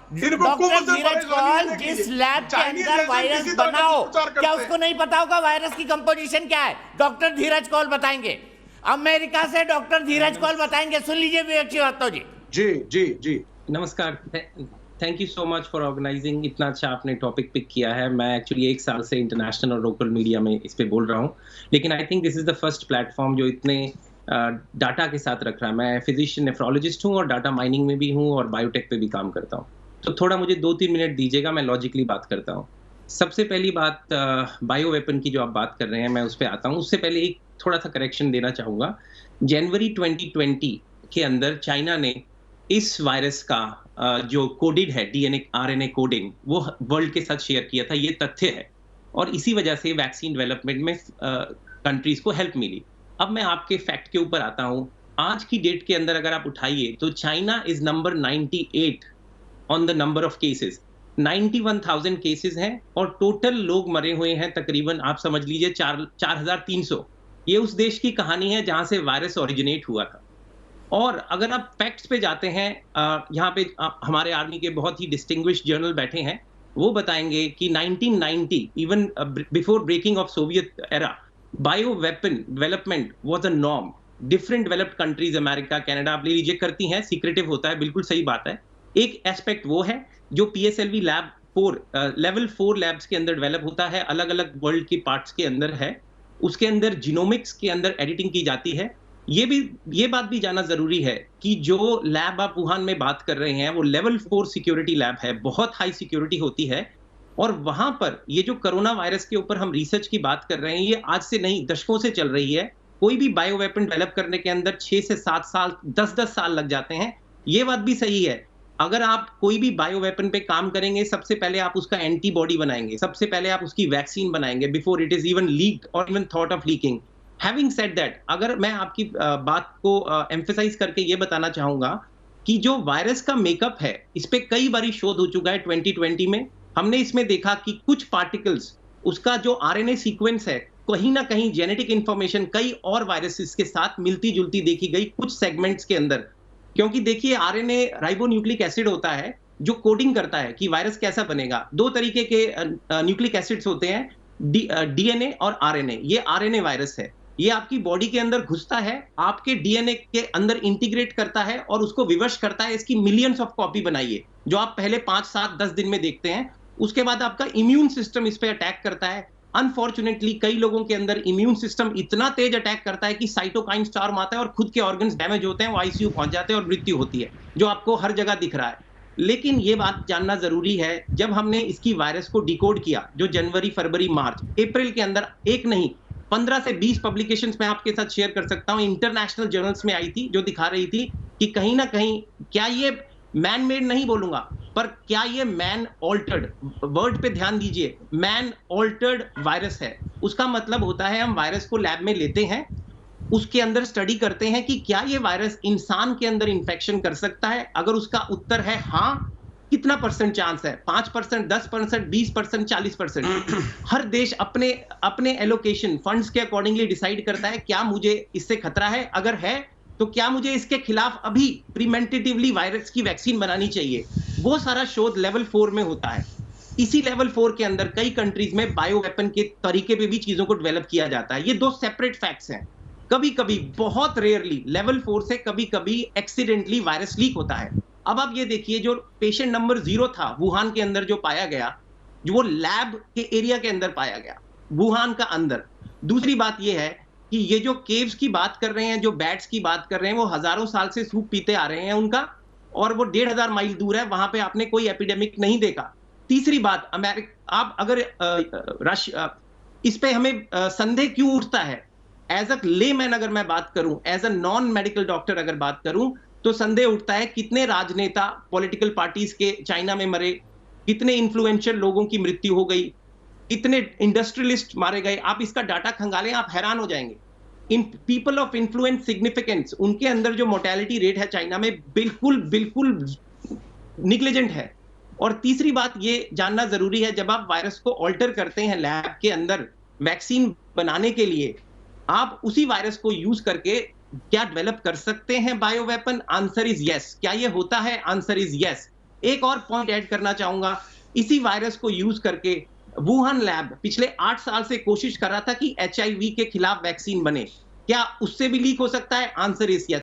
इनको खूब डॉक्टर से धीरज परेशानी कौल नहीं जिस कीजिए। लैब के चाइनीज अंदर एजेंट वायरस इसी तरह का बनाओ, प्रचार क्या करते उसको हैं। नहीं पता होगा वायरस की कंपोजिशन क्या है? डॉक्टर धीरज कौल बताएंगे। अमेरिका से डॉक्टर धीरज कौल बताएंगे। सुन लीजिए विवेक श्रीवास्तव जी। जी जी जी। नमस्कार। Thank you so much for organizing. इतना अच्छा आपने टॉपिक पिक किया है। मैं एक्चुअली 1 साल से इंटरनेशनल और लोकल मीडिया में इस पे बोल रहा हूँ, लेकिन I think this is the first platform जो इतने डाटा के साथ रख रहा है। मैं फिजिशियन नेफ्रोलॉजिस्ट हूँ और डाटा माइनिंग में भी हूँ और बायोटेक पे भी काम करता हूँ। तो थोड़ा मुझे 2-3 मिनट दीजिएगा, मैं लॉजिकली बात करता हूँ। सबसे पहली बात, बायो वेपन की जो आप बात कर रहे हैं, मैं उस पे आता हूँ। उससे पहले एक थोड़ा-सा करेक्शन देना चाहूँगा। जनवरी 2020 के अंदर चाइना ने इस वायरस का जो कोडेड है डीएनए आरएनए कोडिंग, वो वर्ल्ड के साथ शेयर किया था। ये तथ्य है और इसी वजह से वैक्सीन डेवलपमेंट में कंट्रीज को हेल्प मिली। अब मैं आपके फैक्ट के ऊपर आता हूं। आज की डेट के अंदर अगर आप उठाइए तो China is number 98 on the number of cases. 91,000 cases हैं और टोटल लोग मरे हुए हैं तकरीबन, आप समझ लीजिए 4,300। ये उस देश की कहानी है जहां से वायरस ओरिजिनेट हुआ था। और अगर आप फैक्ट्स पे जाते हैं, यहाँ पे हमारे आर्मी के बहुत ही डिस्टिंग्विश्ड जर्नल बैठे हैं, वो बताएंगे कि 1990 even before breaking of Soviet era, bio weapon development was a norm. Different developed countries, America, Canada, आप ले लीजिए, करती हैं, सीक्रेटिव होता है, बिल्कुल सही बात है। एक एस्पेक्ट वो है जो पीएसएलवी लैब 4 लेवल 4 लैब्स के अंदर डेवलप होता है, अलग अलग वर्ल्ड के पार्ट्स के अंदर है। उसके अंदर जीनोमिक्स के अंदर एडिटिंग की जाती है। ये बात भी जानना जरूरी है कि जो लैब आप वुहान में बात कर रहे हैं वो लेवल 4 सिक्योरिटी लैब है, बहुत हाई सिक्योरिटी होती है। और वहां पर ये जो कोरोना वायरस के ऊपर हम रिसर्च की बात कर रहे हैं, ये आज से नहीं, दशकों से चल रही है। कोई भी बायो वेपन डेवलप करने के अंदर 6 से 7 साल, 10-10 साल लग जाते हैं। ये बात भी सही है। अगर आप कोई भी बायो वेपन पे काम करेंगे, सबसे पहले आप उसका एंटीबॉडी बनाएंगे, सबसे पहले आप उसकी वैक्सीन बनाएंगे before it is even leaked और even thought of leaking. Having said that, अगर मैं आपकी बात को एम्फेसाइज करके ये बताना चाहूंगा कि जो वायरस का मेकअप है, इस पे कई बारी शोध हो चुका है। 2020 में हमने इसमें देखा कि कुछ पार्टिकल्स, उसका जो आरएनए सीक्वेंस है, कहीं ना कहीं जेनेटिक इंफॉर्मेशन कई और वायरसेस के साथ मिलती जुलती देखी गई कुछ सेगमेंट्स के अंदर। क्योंकि देखिए, आरएनए राइबोन्यूक्लिक एसिड होता है जो कोडिंग करता है कि वायरस कैसा बनेगा। 2 तरीके के न्यूक्लिक एसिड्स होते हैं, डीएनए और आरएनए। ये आरएनए वायरस है, ये आपकी बॉडी के अंदर घुसता है, आपके डीएनए के अंदर इंटीग्रेट करता है और उसको विवश करता है। इसकी मिलियंस ऑफ कॉपी बनाइए, जो आप पहले 5, 7, 10 दिन में देखते हैं। उसके बाद आपका इम्यून सिस्टम इस पे अटैक करता है। अनफॉर्चुनेटली कई लोगों के अंदर इम्यून सिस्टम इतना तेज अटैक करता है कि साइटोकाइन स्टॉर्म आता है और खुद के ऑर्गन्स डैमेज होते हैं, वो आईसीयू पहुंच जाते हैं और मृत्यु होती है, जो आपको हर जगह दिख रहा है। लेकिन ये बात जानना जरूरी है, जब हमने इसकी वायरस को डिकोड किया, जो जनवरी, फरवरी, मार्च, अप्रैल के अंदर, एक नहीं 15 से 20 पब्लिकेशंस मैं आपके साथ शेयर कर सकता हूं, इंटरनेशनल जर्नल्स में आई थी, जो दिखा रही थी कि कहीं ना कहीं, क्या ये मैन मेड नहीं बोलूंगा, पर क्या ये मैन ऑल्टर्ड, वर्ड पे ध्यान दीजिए, मैन ऑल्टर्ड वायरस है। उसका मतलब होता है हम वायरस को लैब में लेते हैं, उसके अंदर स्टडी करते हैं कि क्या ये वायरस इंसान के अंदर इंफेक्शन कर सकता है। अगर उसका उत्तर है हाँ, कितना परसेंट चांस है? 5%, 10%, 20%, 40%। हर देश अपने अपने एलोकेशन फंड्स के अकॉर्डिंगली डिसाइड करता है क्या मुझे इससे खतरा है, अगर है तो क्या मुझे इसके खिलाफ अभी प्रिवेंटिवली वायरस की वैक्सीन बनानी चाहिए। वो सारा शोध लेवल 4 में होता है। इसी लेवल 4 के अंदर कई कंट्रीज में बायो वेपन के तरीके पे भी चीजों को डेवलप किया जाता है। ये 2 सेपरेट फैक्ट्स हैं। कभी कभी, बहुत रेयरली, लेवल 4 से कभी कभी एक्सीडेंटली वायरस लीक होता है। अब आप ये देखिए, जो पेशेंट नंबर 0 था वुहान के अंदर जो पाया गया, जो वो लैब के एरिया के अंदर पाया गया, वुहान का अंदर। दूसरी बात ये है कि ये जो केव्स की बात कर रहे हैं, जो बैट्स की बात कर रहे हैं, वो हजारों साल से सूप पीते आ रहे हैं उनका, और वो 1,500 माइल दूर है, वहां पे आपने कोई एपिडेमिक नहीं देखा। तीसरी बात, अमेरिका, आप अगर इस पे हमें संदेह क्यों उठता है? एज अ लेमैन अगर मैं बात करूं, as a non medical doctor अगर बात करूं, तो संदेह उठता है कितने राजनेता, पॉलिटिकल पार्टीज के चाइना में मरे, कितने इन्फ्लुएंशियल लोगों की मृत्यु हो गई, कितने इंडस्ट्रियलिस्ट मारे गए। आप इसका डाटा खंगालें, आप हैरान हो जाएंगे। In people of influence significance, उनके अंदर जो मोर्टेलिटी रेट है चाइना में, बिल्कुल बिल्कुल निग्लिजेंट है। और तीसरी बात ये जानना जरूरी है, जब आप वायरस को ऑल्टर करते हैं लैब के अंदर वैक्सीन बनाने के लिए, आप उसी वायरस को यूज करके क्या डेवलप कर सकते हैं bio weapon? Answer is yes. क्या ये होता है? Answer is yes. एक और पॉइंट ऐड करना चाहूंगा, इसी वायरस को यूज करके वुहान लैब पिछले 8 साल से कोशिश कर रहा था कि HIV के खिलाफ वैक्सीन बने। क्या उससे भी लीक हो सकता है? Answer is yes.